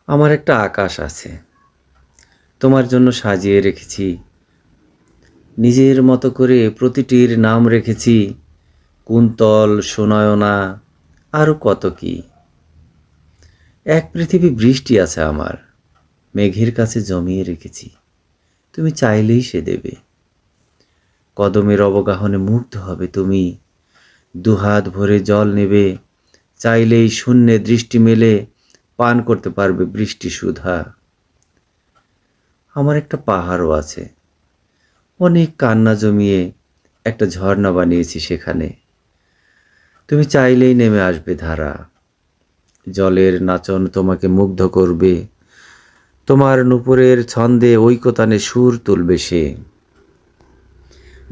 আমার একটা আকাশ আছে, তোমার জন্য সাজিয়ে রেখেছি। নিজের মতো করে প্রতিটির নাম রেখেছি, কুন্তল, সুনয়না, আরও কত কি। এক পৃথিবী বৃষ্টি আছে আমার, মেঘের কাছে জমিয়ে রেখেছি। তুমি চাইলেই সে দেবে। কদমের অবগাহনে মুগ্ধ হবে তুমি, দুহাত ভরে জল নেবে। চাইলেই শূন্যে দৃষ্টি মেলে পান করতে পারবে বৃষ্টি সুধা। আমার একটা পাহাড়ও আছে, অনেক কান্না জমিয়ে একটা ঝর্ণা বানিয়েছি সেখানে। তুমি চাইলেই নেমে আসবে ধারা, জলের নাচন তোমাকে মুগ্ধ করবে। তোমার নূপুরের ছন্দে ঐকতানে সুর তুলবে সে,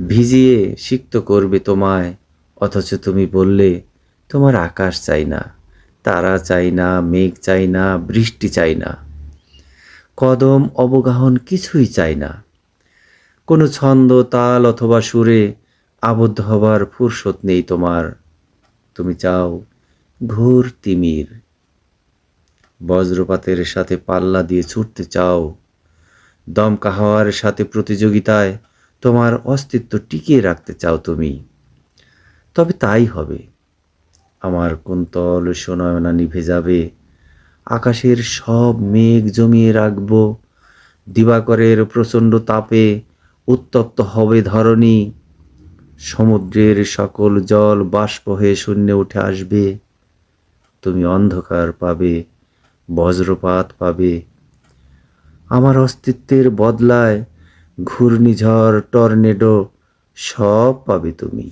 ভিজিয়ে সিক্ত করবে তোমায়। অথচ তুমি বললে তোমার আকাশ চাই না, তারা চাই না, মেঘ চাই না, বৃষ্টি চাই না, কদম অবগাহন কিছুই চাই না। কোনো ছন্দ, তাল অথবা সুরে আবদ্ধ হবার ফুরসত নেই তোমার। তুমি চাও ঘোর তিমির, বজ্রপাতের সাথে পাল্লা দিয়ে ছুটতে চাও। দমকা হাওয়ার সাথে প্রতিযোগিতায় তোমার অস্তিত্ব টিকিয়ে রাখতে চাও তুমি। তবে তাই হবে, আমার কুন্তল সুনয়না নিভে যাবে। আকাশের সব মেঘ জমিয়ে রাখব, দিবাকরের প্রচণ্ড তাপে উত্তপ্ত হবে ধরণী। সমুদ্রের সকল জল বাষ্প হয়ে শূন্যে উঠে আসবে। তুমি অন্ধকার পাবে, বজ্রপাত পাবে। আমার অস্তিত্বের বদলায় ঘূর্ণিঝড়, টর্নেডো সব পাবে তুমি।